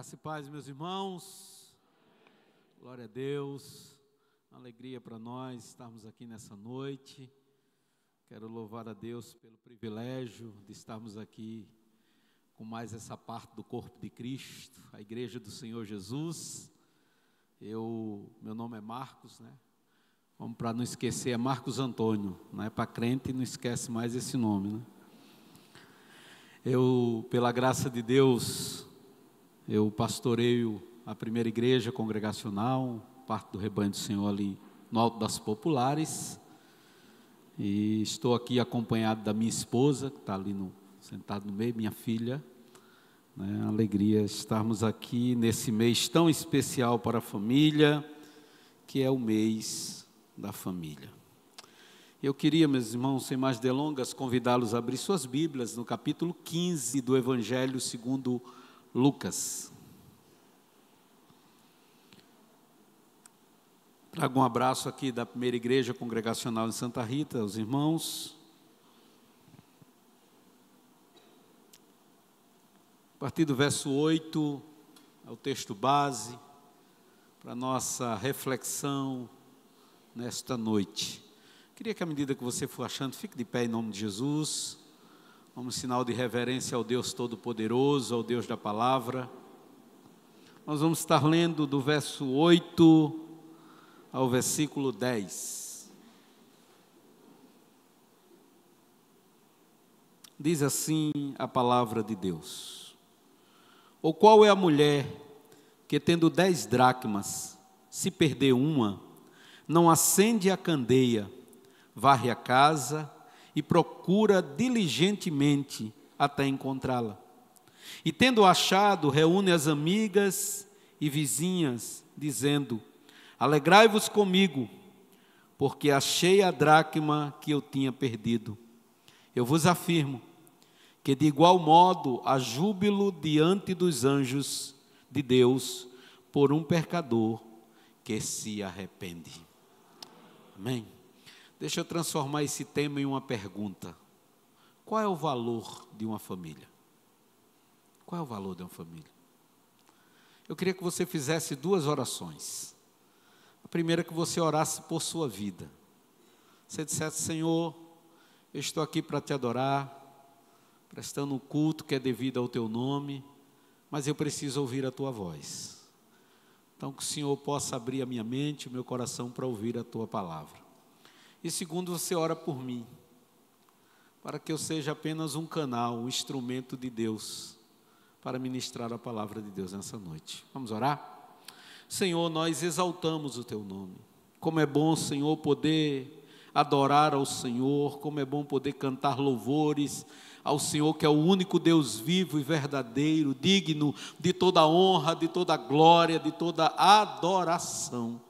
Graça e paz, meus irmãos. Glória a Deus. Uma alegria para nós estarmos aqui nessa noite. Quero louvar a Deus pelo privilégio de estarmos aqui com mais essa parte do corpo de Cristo, a igreja do Senhor Jesus. Meu nome é Marcos, né? Vamos, para não esquecer, é Marcos Antônio, não é para crente, não esquece mais esse nome, né? Pela graça de Deus, eu pastoreio a primeira igreja congregacional, parte do rebanho do Senhor ali no Alto das Populares, e estou aqui acompanhado da minha esposa, que está ali sentado no meio, minha filha, né? Alegria estarmos aqui nesse mês tão especial para a família, que é o mês da família. Eu queria, meus irmãos, sem mais delongas, convidá-los a abrir suas Bíblias no capítulo 15 do Evangelho segundo Lucas. Trago um abraço aqui da primeira igreja congregacional em Santa Rita, aos irmãos. A partir do verso 8, é o texto base para a nossa reflexão nesta noite. Queria que, à medida que você for achando, fique de pé em nome de Jesus, como sinal de reverência ao Deus Todo-Poderoso, ao Deus da Palavra. Nós vamos estar lendo do verso 8 ao versículo 10. Diz assim a palavra de Deus: Ou qual é a mulher que, tendo 10 dracmas, se perder uma, não acende a candeia, varre a casa e procura diligentemente até encontrá-la? E tendo achado, reúne as amigas e vizinhas, dizendo: Alegrai-vos comigo, porque achei a dracma que eu tinha perdido. Eu vos afirmo que de igual modo há júbilo diante dos anjos de Deus por um pecador que se arrepende. Amém? Deixa eu transformar esse tema em uma pergunta. Qual é o valor de uma família? Qual é o valor de uma família? Eu queria que você fizesse 2 orações. A primeira é que você orasse por sua vida. Você dissesse: Senhor, eu estou aqui para te adorar, prestando um culto que é devido ao teu nome, mas eu preciso ouvir a tua voz. Então, que o Senhor possa abrir a minha mente, o meu coração para ouvir a tua palavra. E segundo, você ora por mim, para que eu seja apenas um canal, um instrumento de Deus, para ministrar a palavra de Deus nessa noite. Vamos orar? Senhor, nós exaltamos o teu nome. Como é bom, Senhor, poder adorar ao Senhor, como é bom poder cantar louvores ao Senhor, que é o único Deus vivo e verdadeiro, digno de toda honra, de toda glória, de toda adoração.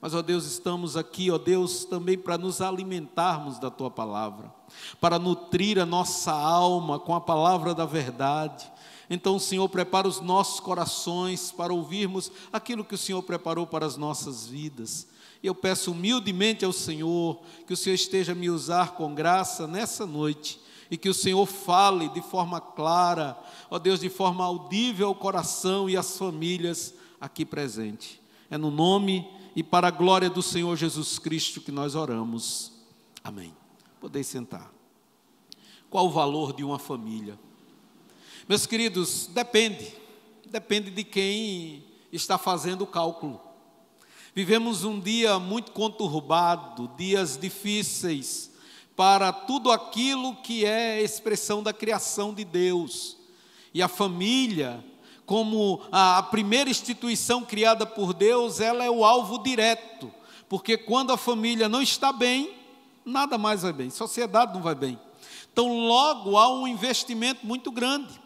Mas, ó Deus, estamos aqui, ó Deus, também para nos alimentarmos da tua palavra, para nutrir a nossa alma com a palavra da verdade. Então, Senhor, prepara os nossos corações para ouvirmos aquilo que o Senhor preparou para as nossas vidas. Eu peço humildemente ao Senhor que o Senhor esteja a me usar com graça nessa noite e que o Senhor fale de forma clara, ó Deus, de forma audível ao coração e às famílias aqui presentes. É no nome e para a glória do Senhor Jesus Cristo que nós oramos. Amém. Podeis sentar. Qual o valor de uma família? Meus queridos, depende de quem está fazendo o cálculo. Vivemos um dia muito conturbado, dias difíceis para tudo aquilo que é expressão da criação de Deus. E a família, como a primeira instituição criada por Deus, ela é o alvo direto, porque quando a família não está bem, nada mais vai bem, sociedade não vai bem. Então logo há um investimento muito grande.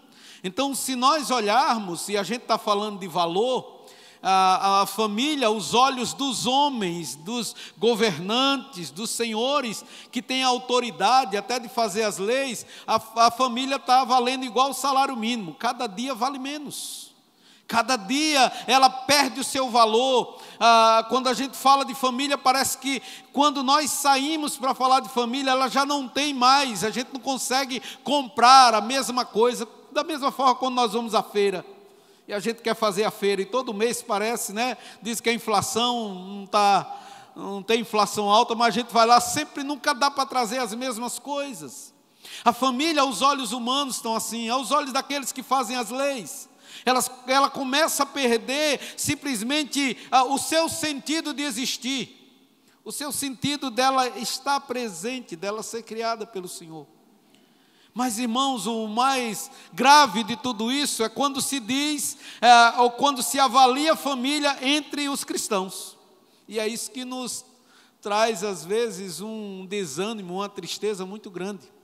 Então, se nós olharmos, e a gente está falando de valor, a família, os olhos dos homens, dos governantes, dos senhores, que têm autoridade até de fazer as leis, a família está valendo igual o salário mínimo, cada dia vale menos. Cada dia ela perde o seu valor. Quando a gente fala de família, parece que quando nós saímos para falar de família, ela já não tem mais, a gente não consegue comprar a mesma coisa. Da mesma forma, quando nós vamos à feira E a gente quer fazer a feira, e todo mês parece, né? Diz que a inflação não tem inflação alta, mas a gente vai lá, sempre nunca dá para trazer as mesmas coisas. A família, aos olhos humanos, estão assim, aos olhos daqueles que fazem as leis. Ela começa a perder simplesmente o seu sentido de existir, o seu sentido dela estar presente, dela ser criada pelo Senhor. Mas, irmãos, o mais grave de tudo isso é quando se diz, ou quando se avalia a família entre os cristãos. E é isso que nos traz, às vezes, um desânimo, uma tristeza muito grande.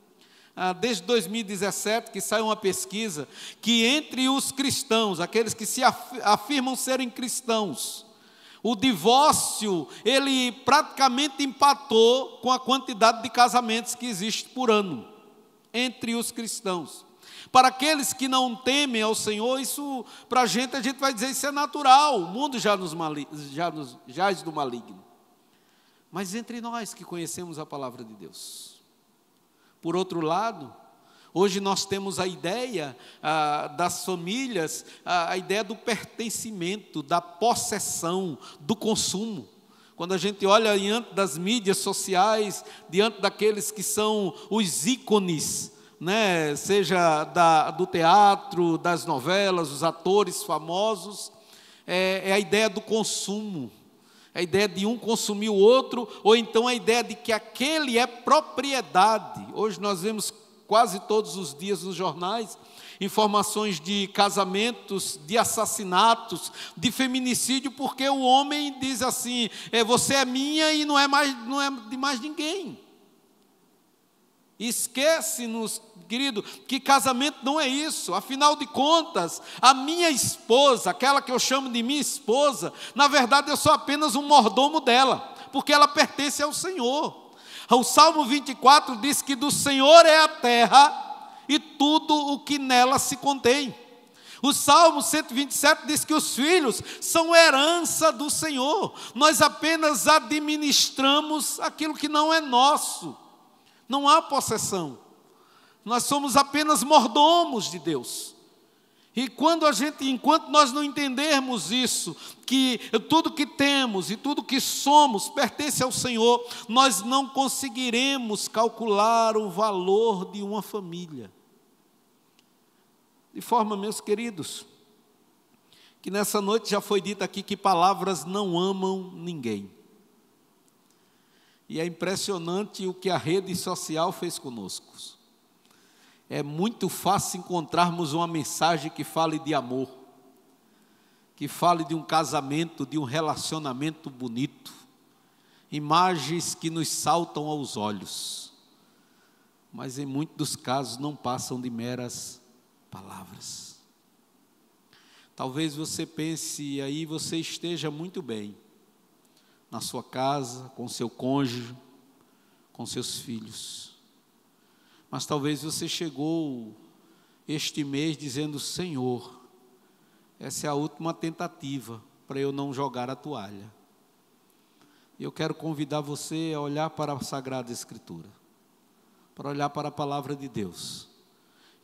Desde 2017, que sai uma pesquisa, que entre os cristãos, aqueles que se afirmam serem cristãos, o divórcio, ele praticamente empatou com a quantidade de casamentos que existe por ano, entre os cristãos. Para aqueles que não temem ao Senhor, isso, para a gente vai dizer, isso é natural, o mundo já nos jaz do maligno. Mas entre nós que conhecemos a palavra de Deus. Por outro lado, hoje nós temos a ideia das famílias, a ideia do pertencimento, da possessão, do consumo. Quando a gente olha diante das mídias sociais, diante daqueles que são os ícones, né, seja do teatro, das novelas, os atores famosos, é a ideia do consumo, é a ideia de um consumir o outro, ou então a ideia de que aquele é propriedade. Hoje nós vemos quase todos os dias nos jornais informações de casamentos, de assassinatos, de feminicídio, porque o homem diz assim, você é minha e não é de mais ninguém. Esquece-nos, querido, que casamento não é isso. Afinal de contas, a minha esposa, aquela que eu chamo de minha esposa, na verdade eu sou apenas um mordomo dela, porque ela pertence ao Senhor. O Salmo 24 diz que do Senhor é a terra e tudo o que nela se contém. O Salmo 127 diz que os filhos são herança do Senhor. Nós apenas administramos aquilo que não é nosso. Não há possessão. Nós somos apenas mordomos de Deus. E enquanto nós não entendermos isso, que tudo que temos e tudo que somos pertence ao Senhor, nós não conseguiremos calcular o valor de uma família. De forma, meus queridos, que nessa noite já foi dito aqui que palavras não amam ninguém. E é impressionante o que a rede social fez conosco. É muito fácil encontrarmos uma mensagem que fale de amor, que fale de um casamento, de um relacionamento bonito, imagens que nos saltam aos olhos, mas em muitos dos casos não passam de meras palavras. Talvez você pense, e aí você esteja muito bem, na sua casa, com seu cônjuge, com seus filhos. Mas talvez você chegou este mês dizendo, Senhor, essa é a última tentativa para eu não jogar a toalha. E eu quero convidar você a olhar para a Sagrada Escritura, para olhar para a Palavra de Deus,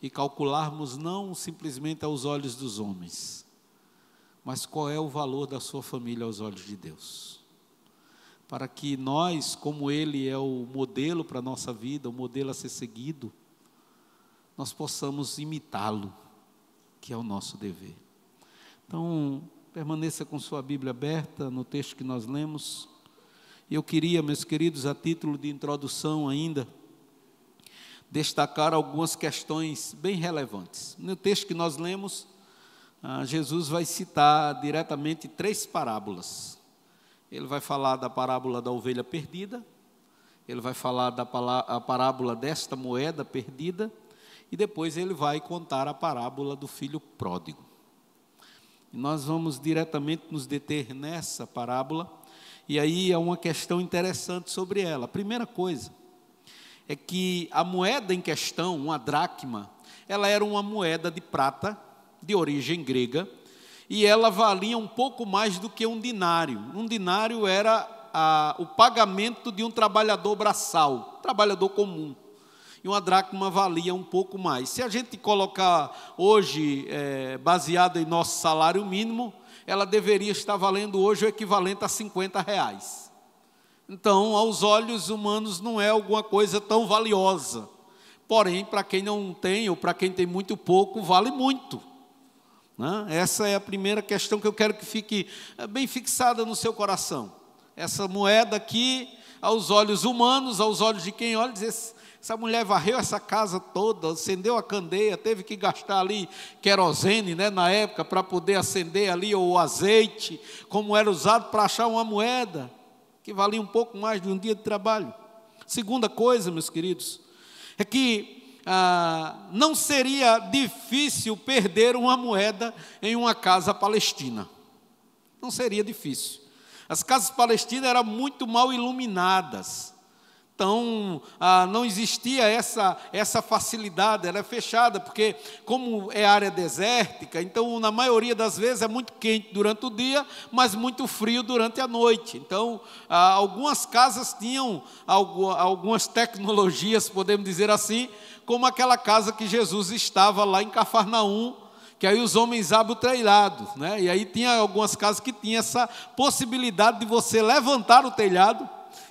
e calcularmos não simplesmente aos olhos dos homens, mas qual é o valor da sua família aos olhos de Deus. Para que nós, como Ele é o modelo para a nossa vida, o modelo a ser seguido, nós possamos imitá-lo, que é o nosso dever. Então, permaneça com sua Bíblia aberta no texto que nós lemos. E eu queria, meus queridos, a título de introdução ainda, destacar algumas questões bem relevantes. No texto que nós lemos, Jesus vai citar diretamente 3 parábolas. Ele vai falar da parábola da ovelha perdida, ele vai falar da parábola desta moeda perdida, e depois ele vai contar a parábola do filho pródigo. E nós vamos diretamente nos deter nessa parábola, e aí há uma questão interessante sobre ela. A primeira coisa é que a moeda em questão, uma dracma, ela era uma moeda de prata, de origem grega, e ela valia um pouco mais do que um dinário. Um dinário era o pagamento de um trabalhador braçal, trabalhador comum. e uma dracma valia um pouco mais. Se a gente colocar hoje, baseado em nosso salário mínimo, ela deveria estar valendo hoje o equivalente a R$50. Então, aos olhos humanos, não é alguma coisa tão valiosa. Porém, para quem não tem, ou para quem tem muito pouco, vale muito, né? Essa é a primeira questão que eu quero que fique bem fixada no seu coração. Essa moeda aqui, aos olhos humanos, aos olhos de quem olha, diz: essa mulher varreu essa casa toda, acendeu a candeia, teve que gastar ali querosene, né, na época, para poder acender ali o azeite, como era usado para achar uma moeda, que valia um pouco mais de um dia de trabalho. Segunda coisa, meus queridos, é que não seria difícil perder uma moeda em uma casa palestina. Não seria difícil. As casas palestinas eram muito mal iluminadas. Então, não existia essa facilidade, ela é fechada, porque como é área desértica, então na maioria das vezes é muito quente durante o dia, mas muito frio durante a noite. Então, algumas casas tinham algumas tecnologias, podemos dizer assim, como aquela casa que Jesus estava lá em Cafarnaum, que aí os homens abrem o telhado, né? E aí tinha algumas casas que tinham essa possibilidade de você levantar o telhado,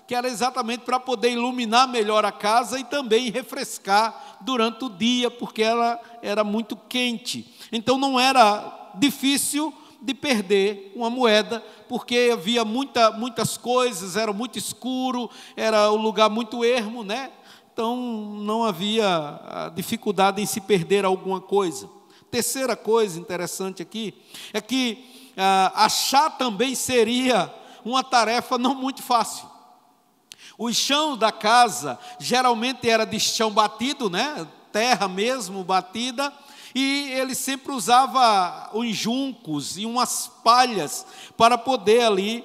que era exatamente para poder iluminar melhor a casa e também refrescar durante o dia, porque ela era muito quente. Então não era difícil de perder uma moeda, porque havia muitas coisas, era muito escuro, era um lugar muito ermo, né? Então não havia dificuldade em se perder alguma coisa. Terceira coisa interessante aqui é que achar também seria uma tarefa não muito fácil. O chão da casa geralmente era de chão batido, né? Terra mesmo batida, e ele sempre usava uns juncos e umas palhas para poder ali,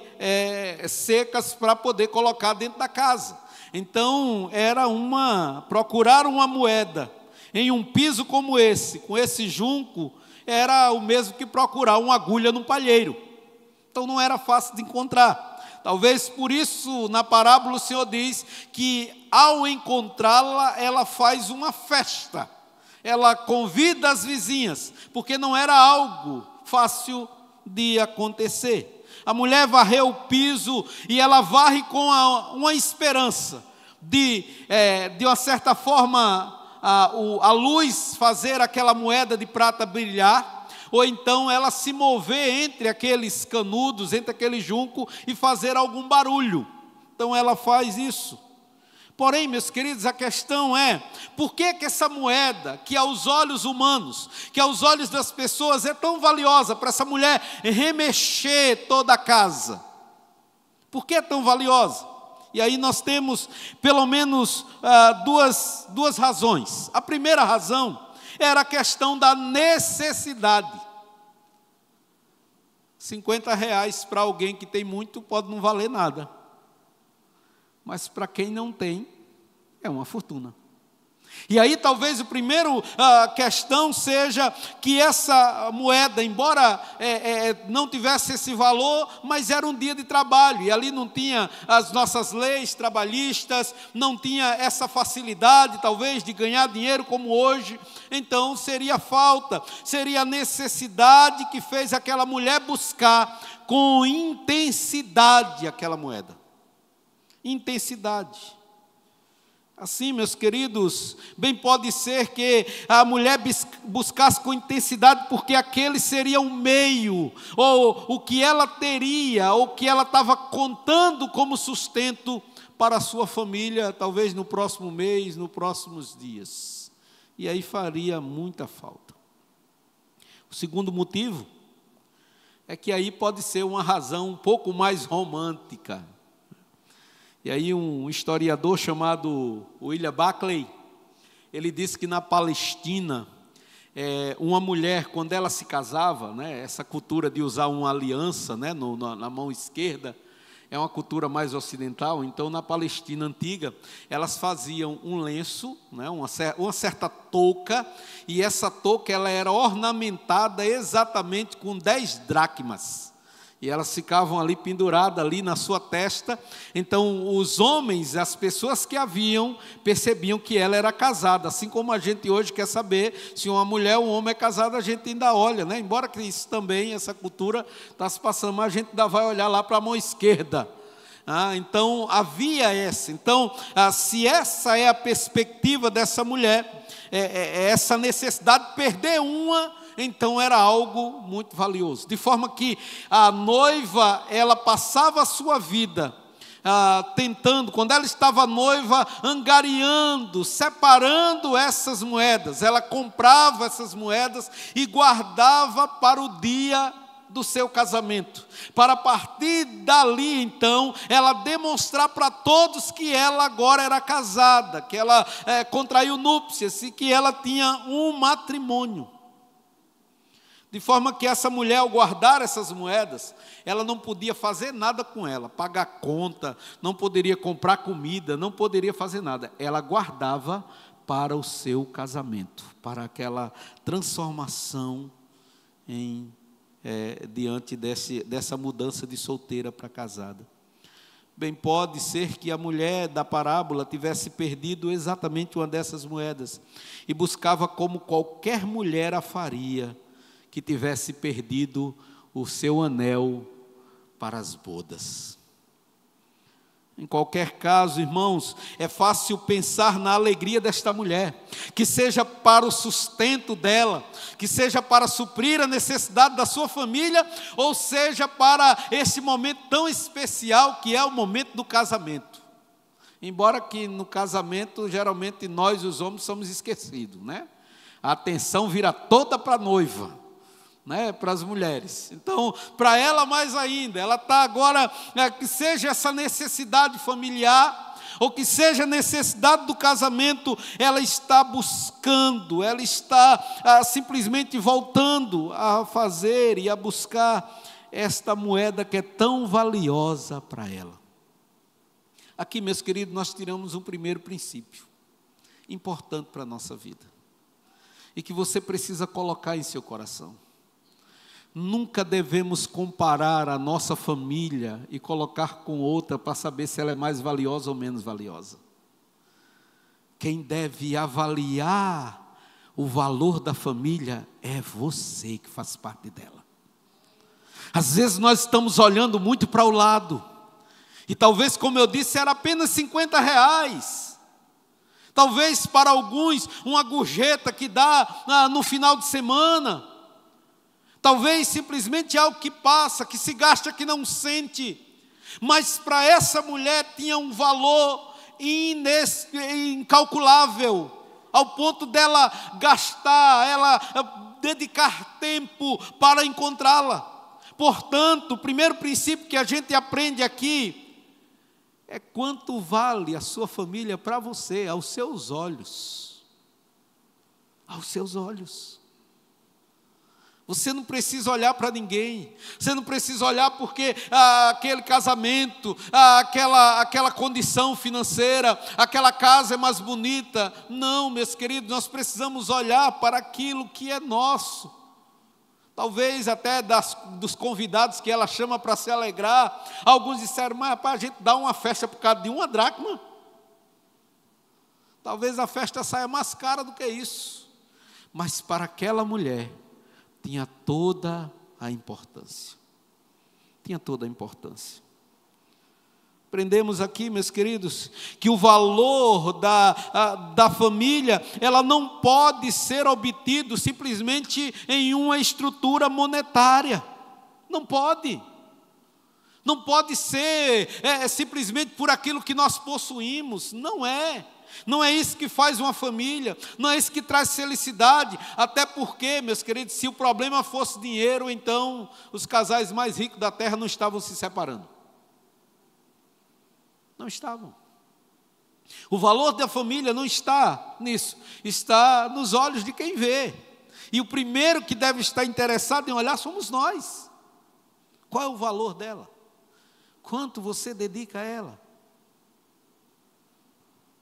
secas, para poder colocar dentro da casa. Então era procurar uma moeda em um piso como esse, com esse junco, era o mesmo que procurar uma agulha no palheiro. Então não era fácil de encontrar. Talvez por isso, na parábola, o Senhor diz que, ao encontrá-la, ela faz uma festa. Ela convida as vizinhas, porque não era algo fácil de acontecer. A mulher varreu o piso e ela varre com uma esperança de uma certa forma, a luz fazer aquela moeda de prata brilhar, ou então ela se mover entre aqueles canudos, entre aquele junco e fazer algum barulho. Então ela faz isso. Porém, meus queridos, a questão é, por que essa moeda, que aos olhos humanos, que aos olhos das pessoas é tão valiosa para essa mulher remexer toda a casa? Por que é tão valiosa? E aí nós temos pelo menos duas razões. A primeira razão era a questão da necessidade. R$50 para alguém que tem muito pode não valer nada. Mas para quem não tem, é uma fortuna. E aí talvez a primeira questão seja que essa moeda, embora não tivesse esse valor, mas era um dia de trabalho, e ali não tinha as nossas leis trabalhistas, não tinha essa facilidade talvez de ganhar dinheiro como hoje. Então seria falta, seria necessidade que fez aquela mulher buscar com intensidade aquela moeda. Intensidade. Assim, meus queridos, bem pode ser que a mulher buscasse com intensidade, porque aquele seria um meio, ou o que ela teria, ou o que ela estava contando como sustento para a sua família, talvez no próximo mês, nos próximos dias. E aí faria muita falta. O segundo motivo é que aí pode ser uma razão um pouco mais romântica. E aí um historiador chamado William Buckley, ele disse que na Palestina, uma mulher, quando ela se casava, né, essa cultura de usar uma aliança, né, na mão esquerda, é uma cultura mais ocidental. Então na Palestina antiga, elas faziam um lenço, né, uma certa touca, e essa touca ela era ornamentada exatamente com 10 dracmas. e elas ficavam ali penduradas ali na sua testa. Então os homens, as pessoas que a viam, percebiam que ela era casada, assim como a gente hoje quer saber se uma mulher ou um homem é casado, a gente ainda olha, né? Embora que isso também, essa cultura está se passando, mas a gente ainda vai olhar lá para a mão esquerda. Então havia essa. Então, se essa é a perspectiva dessa mulher, essa necessidade de perder uma, então era algo muito valioso. De forma que a noiva, ela passava a sua vida tentando, quando ela estava noiva, angariando, separando essas moedas. Ela comprava essas moedas e guardava para o dia do seu casamento, para a partir dali, então, ela demonstrar para todos que ela agora era casada, que ela contraiu núpcias e que ela tinha um matrimônio. De forma que essa mulher, ao guardar essas moedas, ela não podia fazer nada com ela, pagar conta, não poderia comprar comida, não poderia fazer nada. Ela guardava para o seu casamento, para aquela transformação diante dessa mudança de solteira para casada. Bem, pode ser que a mulher da parábola tivesse perdido exatamente uma dessas moedas e buscava, como qualquer mulher a faria, que tivesse perdido o seu anel para as bodas. Em qualquer caso, irmãos, é fácil pensar na alegria desta mulher, que seja para o sustento dela, que seja para suprir a necessidade da sua família, ou seja para esse momento tão especial que é o momento do casamento. Embora que no casamento, geralmente nós, os homens, somos esquecidos, né? A atenção vira toda para a noiva, né, para as mulheres. Então, para ela mais ainda, ela está agora, que seja essa necessidade familiar, ou que seja a necessidade do casamento, ela está buscando, ela está simplesmente voltando a fazer e a buscar esta moeda que é tão valiosa para ela. Aqui, meus queridos, nós tiramos um primeiro princípio, importante para a nossa vida, e que você precisa colocar em seu coração. Nunca devemos comparar a nossa família e colocar com outra para saber se ela é mais valiosa ou menos valiosa. Quem deve avaliar o valor da família é você que faz parte dela. Às vezes nós estamos olhando muito para o lado, e talvez, como eu disse, era apenas R$50. Talvez para alguns uma gorjeta que dá no final de semana. Talvez simplesmente algo que passa, que se gasta, que não sente. Mas para essa mulher tinha um valor incalculável, ao ponto dela gastar, ela dedicar tempo para encontrá-la. Portanto, o primeiro princípio que a gente aprende aqui é quanto vale a sua família para você, aos seus olhos. Aos seus olhos. Você não precisa olhar para ninguém, você não precisa olhar porque aquele casamento, aquela condição financeira, aquela casa é mais bonita. Não, meus queridos, nós precisamos olhar para aquilo que é nosso. Talvez até dos convidados que ela chama para se alegrar, alguns disseram, mas rapaz, a gente dá uma festa por causa de uma dracma. Talvez a festa saia mais cara do que isso, mas para aquela mulher, tinha toda a importância. Tinha toda a importância. Aprendemos aqui, meus queridos, que o valor da família, ela não pode ser obtido simplesmente em uma estrutura monetária. Não pode. Não pode ser simplesmente por aquilo que nós possuímos. Não é. Não é isso que faz uma família, não é isso que traz felicidade, até porque, meus queridos, se o problema fosse dinheiro, então os casais mais ricos da terra não estavam se separando. Não estavam. O valor da família não está nisso, está nos olhos de quem vê. E o primeiro que deve estar interessado em olhar somos nós. Qual é o valor dela? Quanto você dedica a ela?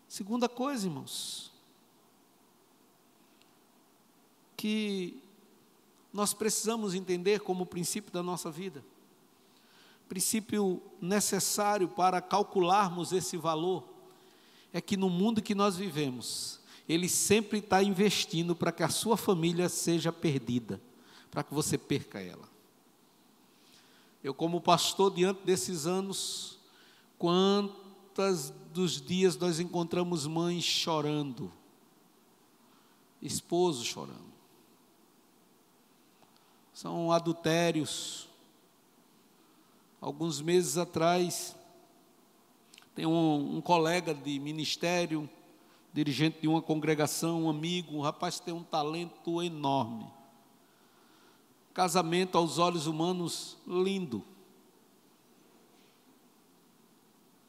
Segunda coisa, irmãos, que nós precisamos entender como princípio da nossa vida, princípio necessário para calcularmos esse valor é que no mundo que nós vivemos, Ele sempre está investindo para que a sua família seja perdida, para que você perca ela. Eu, como pastor, diante desses anos, quantos dos dias nós encontramos mães chorando, esposos chorando. São adultérios. Alguns meses atrás, tem um colega de ministério, dirigente de uma congregação, um amigo, um rapaz que tem um talento enorme. Casamento aos olhos humanos, lindo.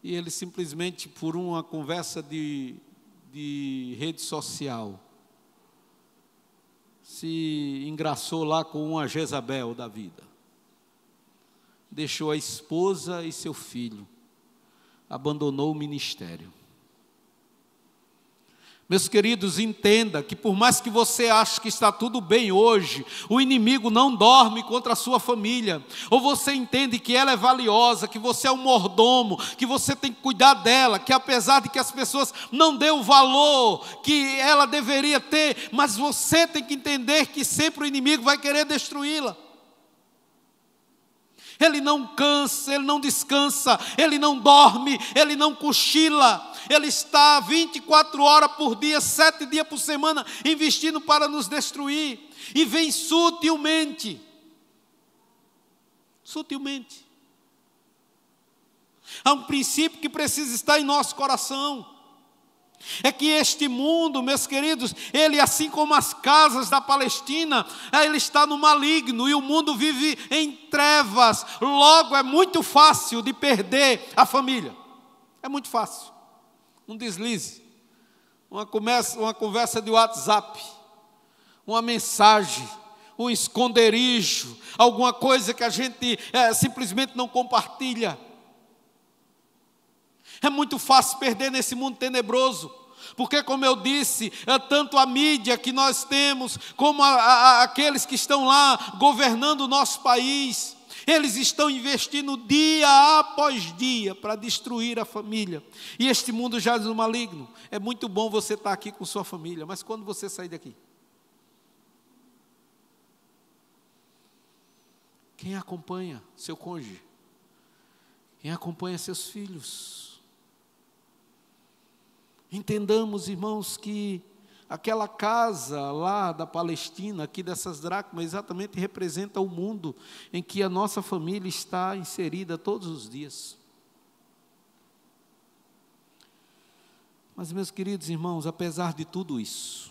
E ele simplesmente, por uma conversa de rede social, se engraçou lá com uma Jezabel da vida. Deixou a esposa e seu filho, abandonou o ministério. Meus queridos, entenda que por mais que você ache que está tudo bem hoje, o inimigo não dorme contra a sua família. Ou você entende que ela é valiosa, que você é um mordomo, que você tem que cuidar dela, que apesar de que as pessoas não dêem o valor que ela deveria ter, mas você tem que entender que sempre o inimigo vai querer destruí-la. Ele não cansa, ele não descansa, ele não dorme, ele não cochila. Ele está 24 horas por dia, 7 dias por semana, investindo para nos destruir. E vem sutilmente. Sutilmente. Há um princípio que precisa estar em nosso coração. É que este mundo, meus queridos, ele, assim como as casas da Palestina, ele está no maligno e o mundo vive em trevas. Logo, é muito fácil de perder a família. É muito fácil. Um deslize, uma conversa de WhatsApp, uma mensagem, um esconderijo, alguma coisa que a gente simplesmente não compartilha. É muito fácil perder nesse mundo tenebroso, porque, como eu disse, tanto a mídia que nós temos, como aqueles que estão lá governando o nosso país, eles estão investindo dia após dia para destruir a família. E este mundo jaz no maligno. É muito bom você estar aqui com sua família, mas quando você sair daqui? Quem acompanha seu cônjuge? Quem acompanha seus filhos? Entendamos, irmãos, que aquela casa lá da Palestina, aqui dessas dracmas, exatamente representa o mundo em que a nossa família está inserida todos os dias. Mas, meus queridos irmãos, apesar de tudo isso,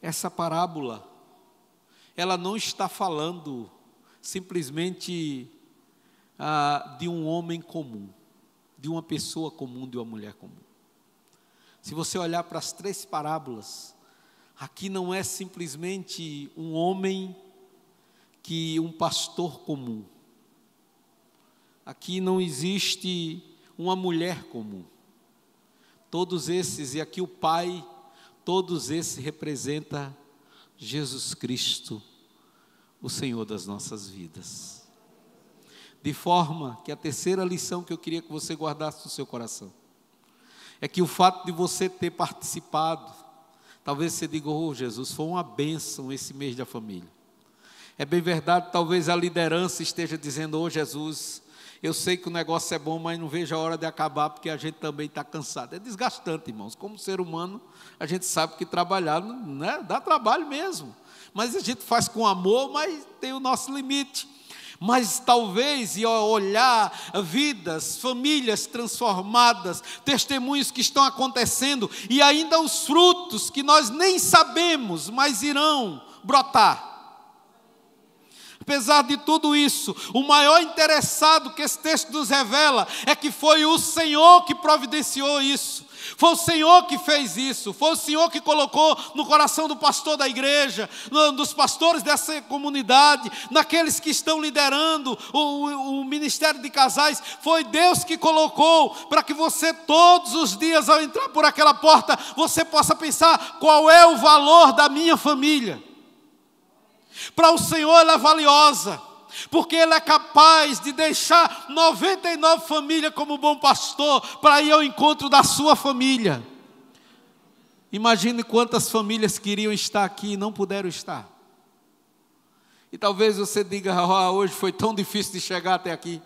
essa parábola, ela não está falando simplesmente de um homem comum, de uma pessoa comum, de uma mulher comum. Se você olhar para as 3 parábolas, aqui não é simplesmente um homem um pastor comum. Aqui não existe uma mulher comum. Todos esses, e aqui o Pai, todos esses representam Jesus Cristo, o Senhor das nossas vidas. De forma que a terceira lição que eu queria que você guardasse no seu coração é que o fato de você ter participado, talvez você diga: oh Jesus, foi uma bênção esse mês da família. É bem verdade, talvez a liderança esteja dizendo: oh Jesus, eu sei que o negócio é bom, mas não vejo a hora de acabar, porque a gente também está cansado. É desgastante, irmãos. Como ser humano, a gente sabe que trabalhar, né, dá trabalho mesmo. Mas a gente faz com amor, mas tem o nosso limite. Mas talvez, e olhar vidas, famílias transformadas, testemunhos que estão acontecendo, e ainda os frutos que nós nem sabemos, mas irão brotar. Apesar de tudo isso, o maior interessado que esse texto nos revela é que foi o Senhor que providenciou isso. Foi o Senhor que fez isso, foi o Senhor que colocou no coração do pastor da igreja, dos pastores dessa comunidade, naqueles que estão liderando o ministério de casais. Foi Deus que colocou para que você todos os dias, ao entrar por aquela porta, você possa pensar: qual é o valor da minha família? Para o Senhor ela é valiosa. porque Ele é capaz de deixar 99 famílias como bom pastor para ir ao encontro da sua família. Imagine quantas famílias queriam estar aqui e não puderam estar. E talvez você diga: hoje foi tão difícil de chegar até aqui.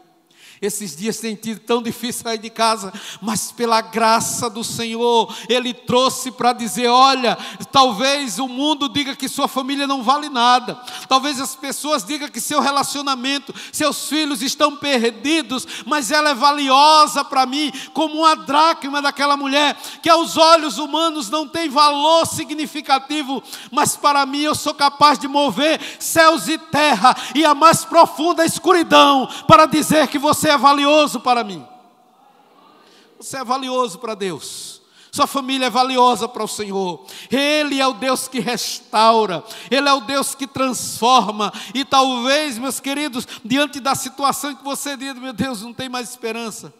Esses dias tem sido tão difícil sair de casa, mas pela graça do Senhor, Ele trouxe para dizer: olha, talvez o mundo diga que sua família não vale nada, talvez as pessoas digam que seu relacionamento, seus filhos estão perdidos, mas ela é valiosa para mim, como uma dracma daquela mulher, que aos olhos humanos não tem valor significativo, mas para mim eu sou capaz de mover céus e terra, e a mais profunda escuridão, para dizer que você é valioso para mim. Você é valioso para Deus. Sua família é valiosa para o Senhor. Ele é o Deus que restaura, Ele é o Deus que transforma. E talvez, meus queridos, diante da situação que você diz: meu Deus, não tem mais esperança.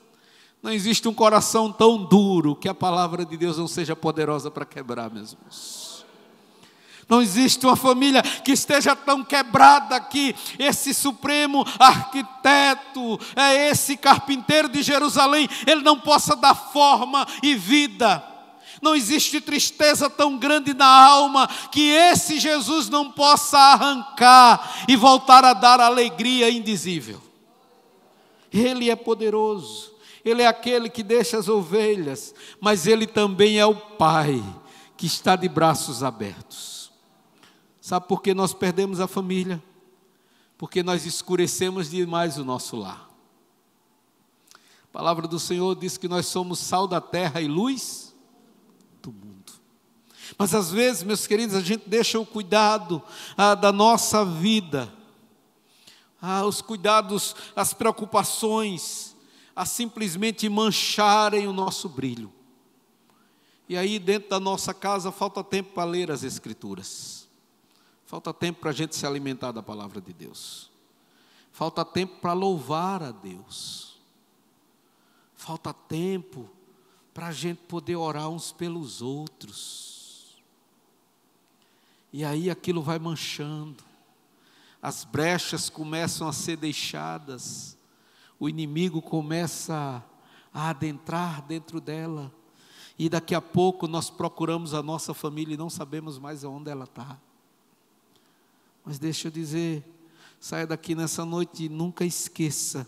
Não existe um coração tão duro que a palavra de Deus não seja poderosa para quebrar, meus irmãos. Não existe uma família que esteja tão quebrada que esse supremo arquiteto, esse carpinteiro de Jerusalém, ele não possa dar forma e vida. Não existe tristeza tão grande na alma que esse Jesus não possa arrancar e voltar a dar alegria indizível. Ele é poderoso, Ele é aquele que deixa as ovelhas, mas Ele também é o Pai que está de braços abertos. Sabe por que nós perdemos a família? Porque nós escurecemos demais o nosso lar. A palavra do Senhor diz que nós somos sal da terra e luz do mundo. Mas às vezes, meus queridos, a gente deixa o cuidado da nossa vida, os cuidados, as preocupações, a simplesmente mancharem o nosso brilho. E aí dentro da nossa casa falta tempo para ler as Escrituras. Falta tempo para a gente se alimentar da palavra de Deus. Falta tempo para louvar a Deus. Falta tempo para a gente poder orar uns pelos outros. E aí aquilo vai manchando. As brechas começam a ser deixadas. O inimigo começa a adentrar dentro dela. E daqui a pouco nós procuramos a nossa família e não sabemos mais onde ela está. Mas deixa eu dizer, saia daqui nessa noite e nunca esqueça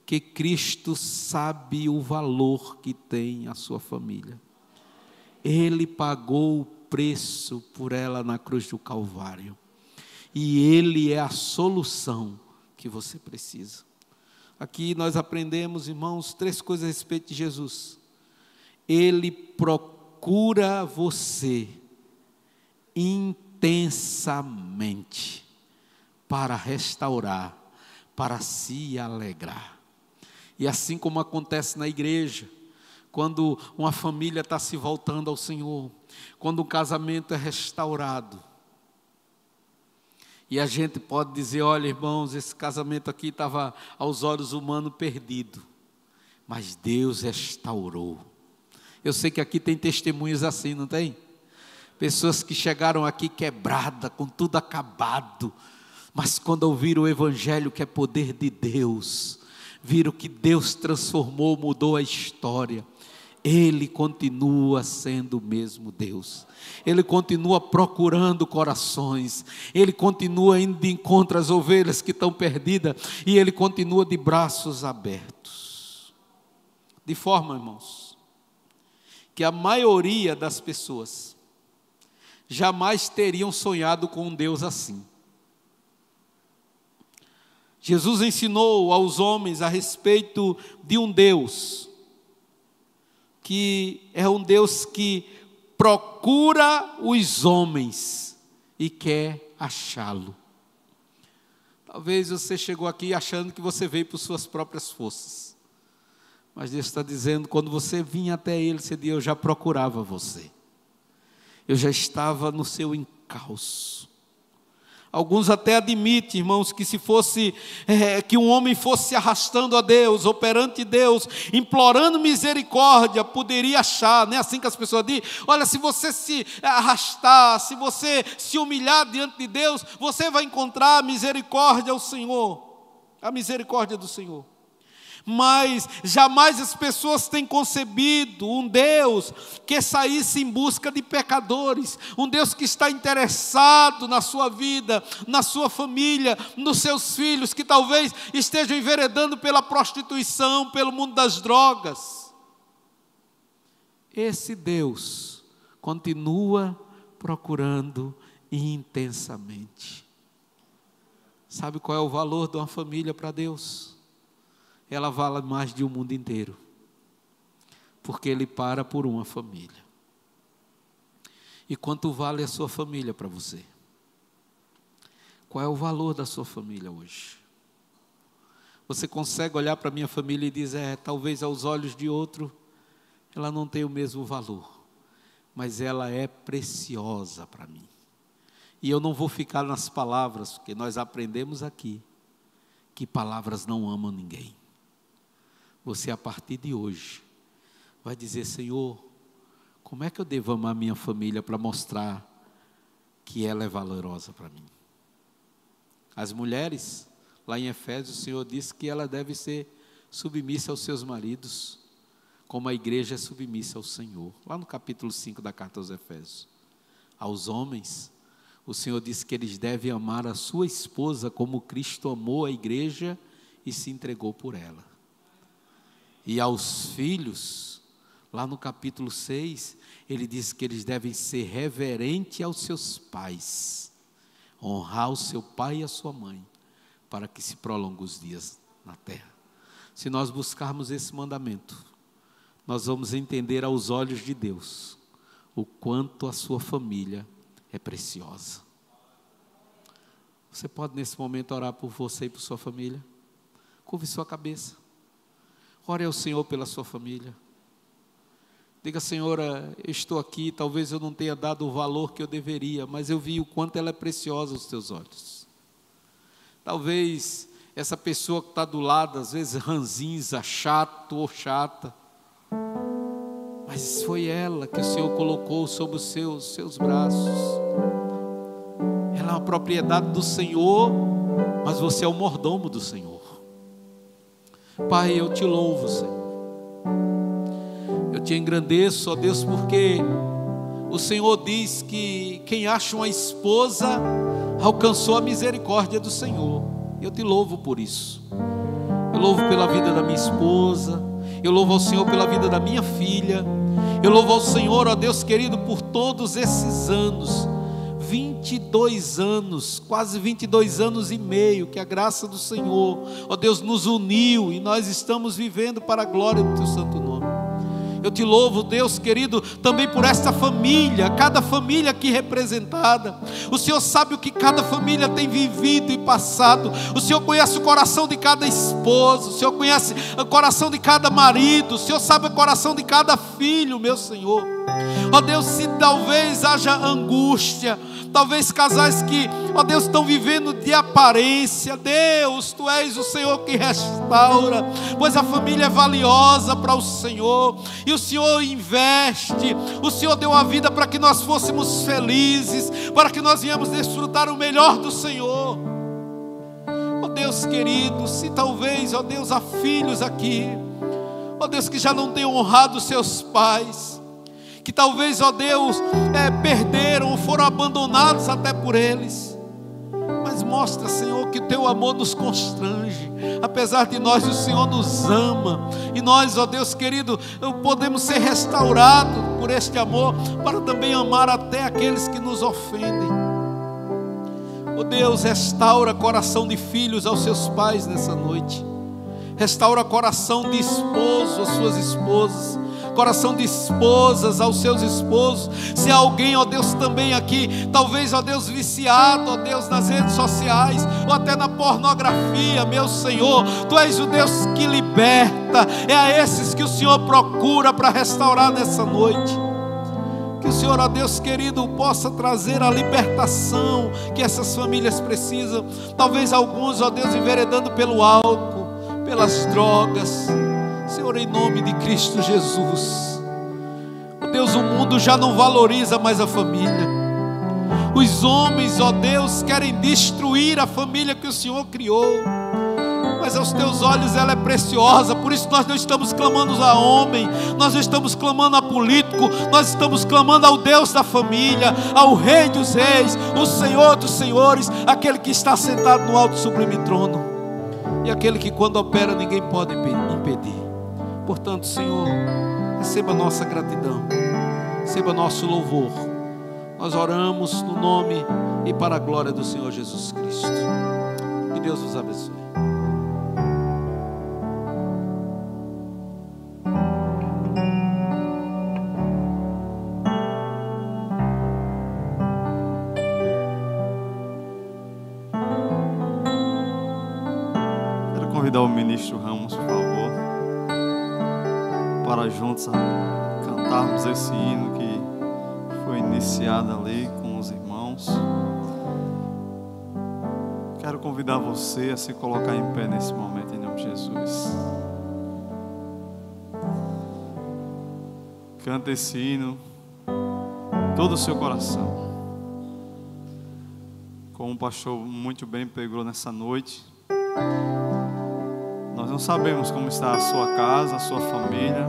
que Cristo sabe o valor que tem a sua família. Ele pagou o preço por ela na cruz do Calvário. E Ele é a solução que você precisa. Aqui nós aprendemos, irmãos, 3 coisas a respeito de Jesus. Ele procura você intensamente para restaurar, para se alegrar. E assim como acontece na igreja, quando uma família está se voltando ao Senhor, quando um casamento é restaurado, e a gente pode dizer: olha, irmãos, esse casamento aqui estava aos olhos humanos perdido, mas Deus restaurou. Eu sei que aqui tem testemunhos assim, não tem? Pessoas que chegaram aqui quebrada, com tudo acabado, mas quando ouviram o Evangelho, que é poder de Deus, viram que Deus transformou, mudou a história. Ele continua sendo o mesmo Deus. Ele continua procurando corações. Ele continua indo de encontro às ovelhas que estão perdidas. E Ele continua de braços abertos. De forma, irmãos, que a maioria das pessoas jamais teriam sonhado com um Deus assim. Jesus ensinou aos homens a respeito de um Deus, que é um Deus que procura os homens e quer achá-lo. Talvez você chegou aqui achando que você veio por suas próprias forças, mas Deus está dizendo: quando você vinha até Ele, você dizia: eu já procurava você, eu já estava no seu encalço. Alguns até admitem, irmãos, que se fosse, que um homem fosse se arrastando a Deus, ou perante Deus, implorando misericórdia, poderia achar, não é assim que as pessoas dizem? Olha, se você se arrastar, se você se humilhar diante de Deus, você vai encontrar misericórdia ao Senhor. a misericórdia do Senhor. Mas jamais as pessoas têm concebido um Deus que saísse em busca de pecadores, um Deus que está interessado na sua vida, na sua família, nos seus filhos, que talvez estejam enveredando pela prostituição, pelo mundo das drogas. Esse Deus continua procurando intensamente. Sabe qual é o valor de uma família para Deus? Ela vale mais de um mundo inteiro, porque Ele para por uma família. E quanto vale a sua família para você? Qual é o valor da sua família hoje? Você consegue olhar para a minha família e dizer, talvez aos olhos de outro, ela não tem o mesmo valor, mas ela é preciosa para mim. E eu não vou ficar nas palavras, porque nós aprendemos aqui, que palavras não amam ninguém. Você, a partir de hoje, vai dizer, Senhor, como é que eu devo amar minha família para mostrar que ela é valorosa para mim? As mulheres, lá em Efésios, o Senhor disse que ela deve ser submissa aos seus maridos, como a igreja é submissa ao Senhor. Lá no capítulo 5 da carta aos Efésios. Aos homens, o Senhor disse que eles devem amar a sua esposa como Cristo amou a igreja e se entregou por ela. E aos filhos, lá no capítulo 6, ele diz que eles devem ser reverentes aos seus pais, honrar o seu pai e a sua mãe, para que se prolonguem os dias na terra. Se nós buscarmos esse mandamento, nós vamos entender aos olhos de Deus o quanto a sua família é preciosa. Você pode nesse momento orar por você e por sua família? Curve sua cabeça. Ore ao Senhor pela sua família. Diga, Senhora, eu estou aqui, talvez eu não tenha dado o valor que eu deveria, mas eu vi o quanto ela é preciosa aos teus olhos. Talvez essa pessoa que está do lado, às vezes ranzinza, chato ou chata, mas foi ela que o Senhor colocou sobre os seus braços. Ela é uma propriedade do Senhor, mas você é o mordomo do Senhor. Pai, eu te louvo, Senhor. Eu te engrandeço, ó Deus, porque o Senhor diz que quem acha uma esposa alcançou a misericórdia do Senhor. Eu te louvo por isso. Eu louvo pela vida da minha esposa. Eu louvo ao Senhor pela vida da minha filha. Eu louvo ao Senhor, ó Deus querido, por todos esses anos. 22 anos, quase 22 anos e meio, que a graça do Senhor, ó Deus, nos uniu e nós estamos vivendo para a glória do teu santo nome. Eu te louvo, Deus querido, também por esta família, cada família aqui representada. O Senhor sabe o que cada família tem vivido e passado. O Senhor conhece o coração de cada esposo, o Senhor conhece o coração de cada marido, o Senhor sabe o coração de cada filho, meu Senhor. Ó Deus, se talvez haja angústia, talvez casais que, ó Deus, estão vivendo de aparência, Deus, Tu és o Senhor que restaura, pois a família é valiosa para o Senhor, e o Senhor investe, o Senhor deu a vida para que nós fôssemos felizes, para que nós viemos desfrutar o melhor do Senhor. Ó Deus querido, se talvez, ó Deus, há filhos aqui, ó Deus, que já não tenham honrado seus pais, que talvez, ó Deus, perderam ou foram abandonados até por eles, mas mostra, Senhor, que o Teu amor nos constrange. Apesar de nós, o Senhor nos ama, e nós, ó Deus querido, podemos ser restaurados por este amor, para também amar até aqueles que nos ofendem. Ó Deus, restaura coração de filhos aos seus pais nessa noite, restaura coração de esposo às suas esposas, coração de esposas aos seus esposos. Se há alguém, ó Deus, também aqui, talvez, ó Deus, viciado, ó Deus, nas redes sociais, ou até na pornografia, meu Senhor, Tu és o Deus que liberta, é a esses que o Senhor procura para restaurar nessa noite. Que o Senhor, ó Deus querido, possa trazer a libertação que essas famílias precisam. Talvez alguns, ó Deus, enveredando pelo álcool, pelas drogas, Senhor, em nome de Cristo Jesus. Ó Deus, o mundo já não valoriza mais a família. Os homens, ó Deus, querem destruir a família que o Senhor criou. mas aos teus olhos ela é preciosa. Por isso nós não estamos clamando a homem, nós não estamos clamando a político, nós estamos clamando ao Deus da família, ao Rei dos Reis, o Senhor dos Senhores, aquele que está sentado no alto e sublime trono, e aquele que quando opera ninguém pode impedir. Portanto, Senhor, receba nossa gratidão, receba nosso louvor. Nós oramos no nome e para a glória do Senhor Jesus Cristo. Que Deus vos abençoe. Quero convidar o ministro Ramos, por favor, para juntos cantarmos esse hino que foi iniciado ali com os irmãos. Quero convidar você a se colocar em pé nesse momento, em nome de Jesus. Canta esse hino, todo o seu coração. Como o pastor muito bem pregou nessa noite, nós não sabemos como está a sua casa, a sua família,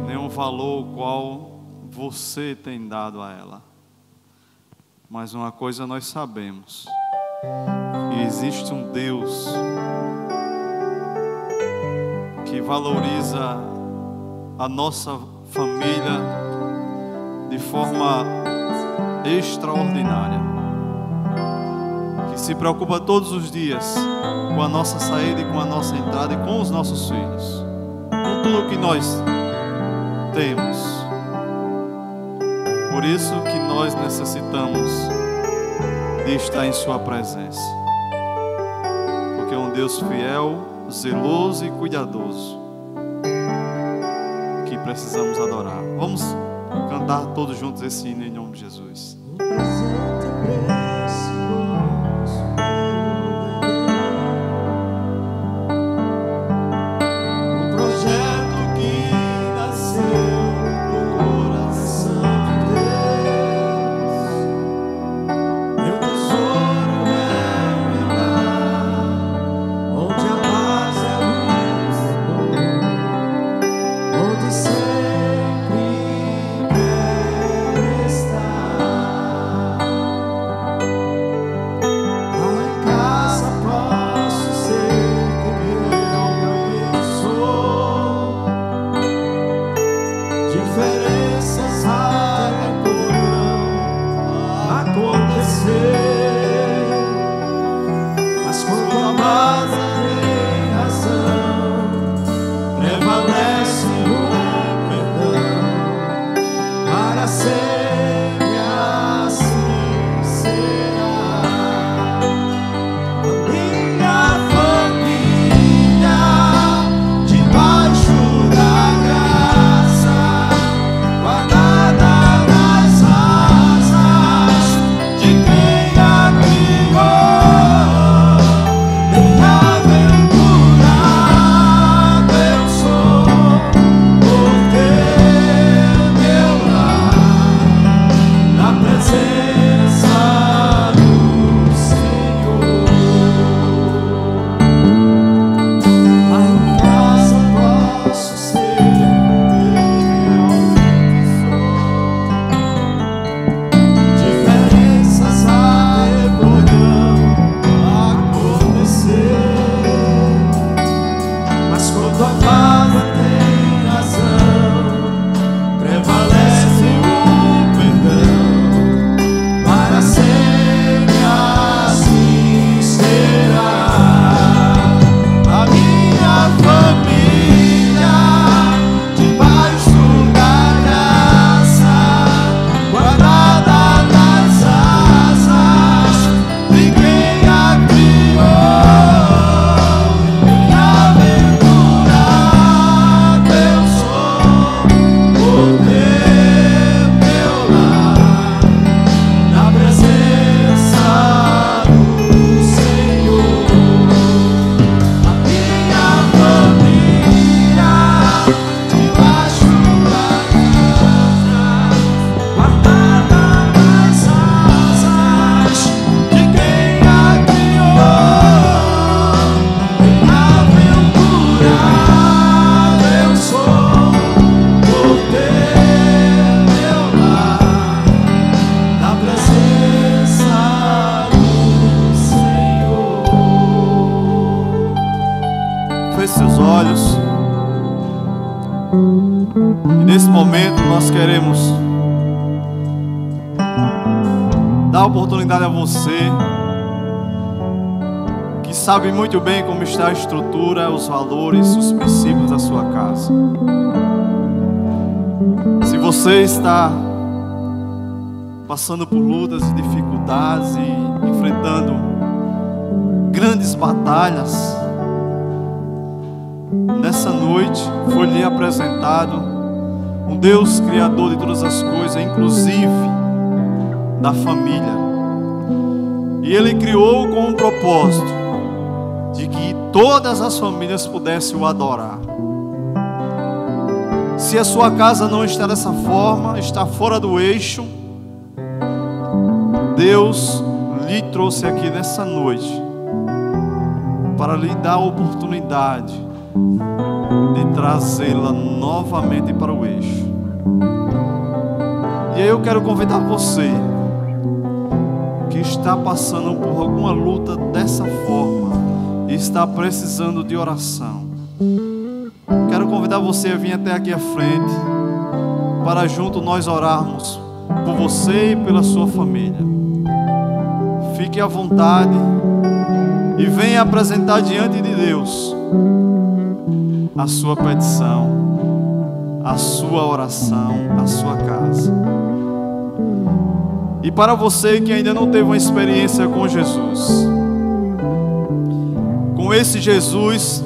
nem o valor qual você tem dado a ela. Mas uma coisa nós sabemos: que existe um Deus que valoriza a nossa família de forma extraordinária, que se preocupa todos os dias com a nossa saída e com a nossa entrada e com os nossos filhos, com tudo que nós temos. Por isso que nós necessitamos de estar em sua presença, porque é um Deus fiel, zeloso e cuidadoso que precisamos adorar. Vamos cantar todos juntos esse hino em nome de Jesus. Sempre quero estar feche seus olhos. E nesse momento nós queremos dar a oportunidade a você que sabe muito bem como está a estrutura, os valores, os princípios da sua casa. Se você está passando por lutas e dificuldades e enfrentando grandes batalhas, nessa noite foi lhe apresentado um Deus criador de todas as coisas, inclusive da família. E Ele criou com um propósito de que todas as famílias pudessem o adorar. Se a sua casa não está dessa forma, está fora do eixo, Deus lhe trouxe aqui nessa noite para lhe dar a oportunidade de trazê-la novamente para o eixo. E aí eu quero convidar você que está passando por alguma luta dessa forma e está precisando de oração. Quero convidar você a vir até aqui à frente para junto nós orarmos por você e pela sua família. Fique à vontade e venha apresentar diante de Deus a sua petição, a sua oração, a sua casa. E para você que ainda não teve uma experiência com Jesus, com esse Jesus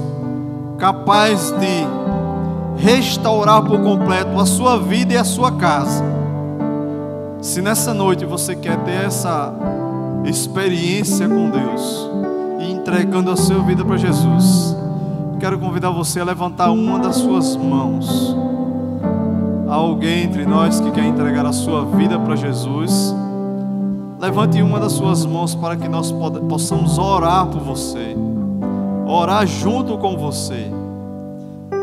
capaz de restaurar por completo a sua vida e a sua casa, se nessa noite você quer ter essa experiência com Deus e entregando a sua vida para Jesus, quero convidar você a levantar uma das suas mãos. Há alguém entre nós que quer entregar a sua vida para Jesus? Levante uma das suas mãos para que nós possamos orar por você, orar junto com você.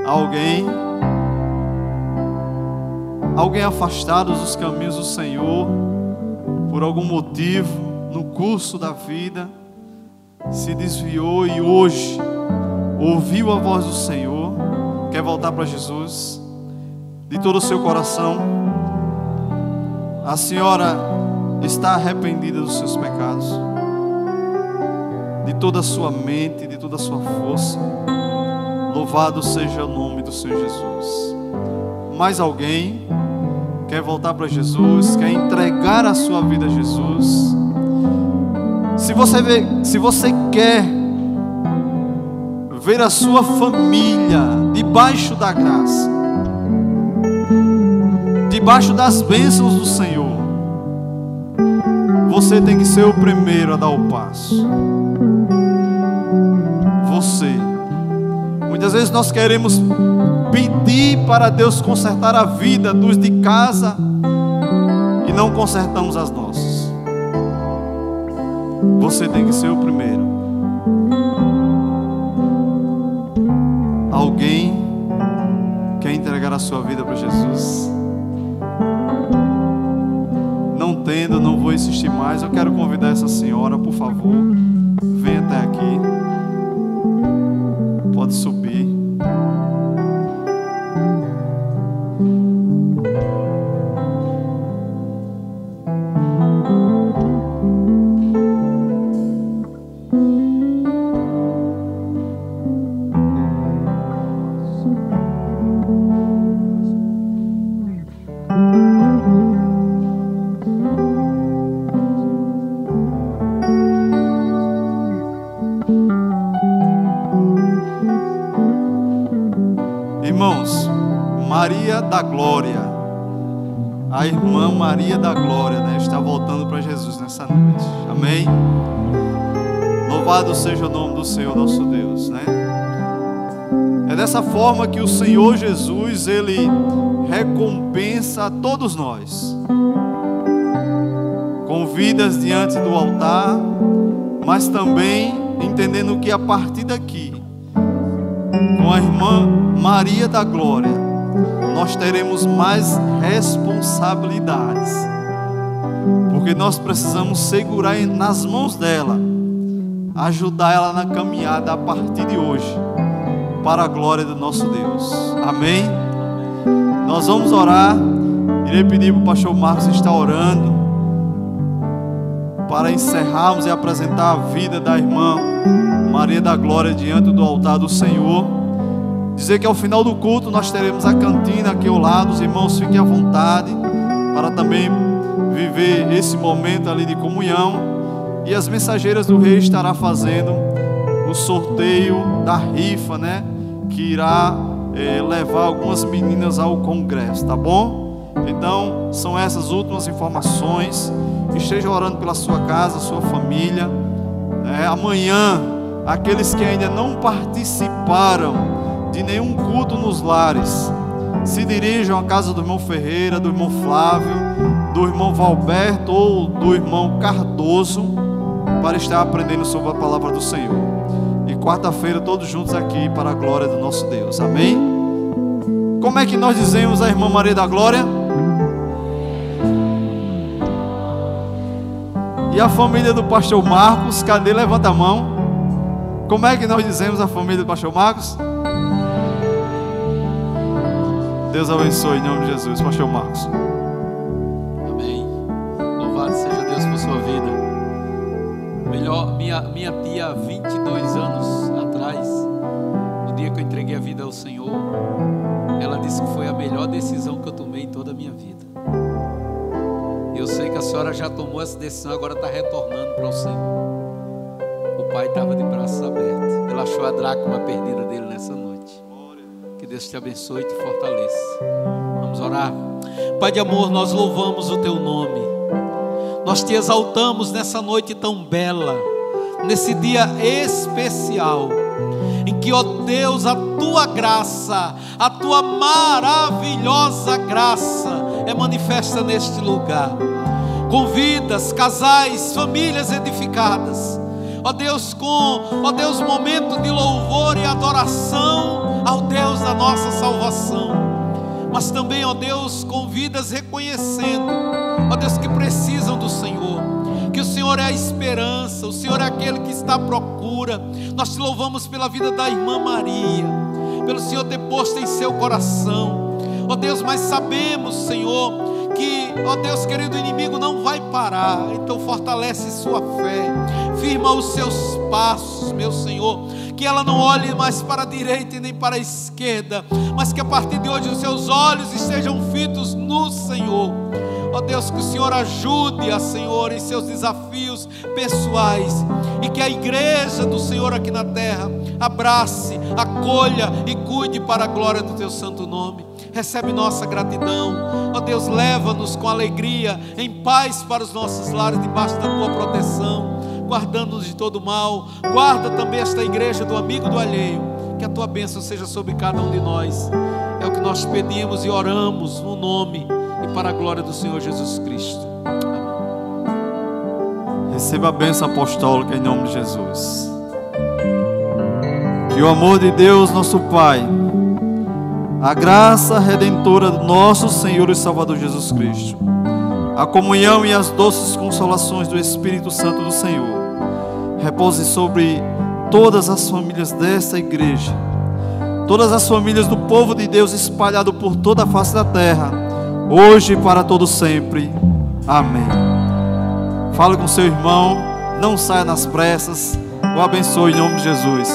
Alguém afastado dos caminhos do Senhor por algum motivo no curso da vida, se desviou e hoje ouviu a voz do Senhor, quer voltar para Jesus de todo o seu coração. A senhora está arrependida dos seus pecados, de toda a sua mente, de toda a sua força. Louvado seja o nome do Senhor Jesus. Mais alguém quer voltar para Jesus, quer entregar a sua vida a Jesus? Se você quer ver a sua família debaixo da graça, debaixo das bênçãos do Senhor, você tem que ser o primeiro a dar o passo. Você. Muitas vezes nós queremos pedir para Deus consertar a vida dos de casa e não consertamos as nossas. Você tem que ser o primeiro. Alguém quer entregar a sua vida para Jesus? Não tendo, não vou insistir mais. Eu quero convidar essa senhora, por favor, venha até aqui. Pode subir. Irmãos, Maria da Glória, a irmã Maria da Glória, né, está voltando para Jesus nessa noite. Amém? Louvado seja o nome do Senhor nosso Deus, né? É dessa forma que o Senhor Jesus, Ele recompensa a todos nós, com vidas diante do altar, mas também entendendo que a partir daqui, com a irmã Maria da Glória, nós teremos mais responsabilidades, porque nós precisamos segurar nas mãos dela, ajudar ela na caminhada a partir de hoje, para a glória do nosso Deus. Amém? Nós vamos orar. Irei pedir para o pastor Marcos estar orando, para encerrarmos e apresentar a vida da irmã Maria da Glória diante do altar do Senhor. Dizer que ao final do culto nós teremos a cantina aqui ao lado. Os irmãos fiquem à vontade para também viver esse momento ali de comunhão. E as mensageiras do rei estará fazendo o sorteio da rifa, né? Que irá levar algumas meninas ao congresso, tá bom? Então, são essas últimas informações. Esteja orando pela sua casa, sua família. Amanhã, aqueles que ainda não participaram de nenhum culto nos lares, se dirijam à casa do irmão Ferreira, do irmão Flávio, do irmão Valberto ou do irmão Cardoso, para estar aprendendo sobre a palavra do Senhor. E quarta-feira todos juntos aqui para a glória do nosso Deus. Amém? Como é que nós dizemos a irmã Maria da Glória? E a família do pastor Marcos, cadê? Levanta a mão. Como é que nós dizemos a família do pastor Marcos? Deus abençoe em nome de Jesus, pastor Marcos. Amém. Louvado seja Deus por sua vida. Minha tia, 22 anos atrás, no dia que eu entreguei a vida ao Senhor, ela disse que foi a melhor decisão que eu tomei em toda a minha vida. Eu sei que a senhora já tomou essa decisão, agora está retornando para o Senhor. O pai estava de braços abertos. Ele achou a dracma perdida dele nessa noite. Que Deus te abençoe e te fortaleça. Vamos orar. Pai de amor, nós louvamos o teu nome. Nós te exaltamos nessa noite tão bela, nesse dia especial, em que, ó Deus, a tua graça, a tua maravilhosa graça é manifesta neste lugar. Convidas, casais, famílias edificadas, ó Deus, momento de louvor e adoração ao Deus da nossa salvação. Mas também, ó Deus, convidas reconhecendo, ó Deus, que precisam do Senhor, que o Senhor é a esperança, o Senhor é aquele que está à procura. Nós te louvamos pela vida da irmã Maria, pelo Senhor ter posto em seu coração, ó Deus, mas sabemos, Senhor, que, ó Deus querido, o inimigo não vai parar. Então fortalece sua fé, firma os seus passos, meu Senhor, que ela não olhe mais para a direita e nem para a esquerda, mas que a partir de hoje os seus olhos estejam fitos no Senhor. Ó Deus, que o Senhor ajude a Senhor em seus desafios pessoais, e que a igreja do Senhor aqui na terra abrace, acolha e cuide para a glória do teu santo nome. Recebe nossa gratidão, ó Deus, leva-nos com alegria, em paz para os nossos lares, debaixo da tua proteção, guardando-nos de todo mal. Guarda também esta igreja do amigo do alheio, que a tua bênção seja sobre cada um de nós. É o que nós pedimos e oramos no nome e para a glória do Senhor Jesus Cristo. Amém. Receba a bênção apostólica em nome de Jesus. Que o amor de Deus, nosso Pai, a graça redentora do nosso Senhor e Salvador Jesus Cristo, a comunhão e as doces consolações do Espírito Santo do Senhor repouse sobre todas as famílias desta igreja, todas as famílias do povo de Deus espalhado por toda a face da terra, hoje e para todo sempre. Amém. Fale com seu irmão, não saia nas pressas. O abençoe em nome de Jesus.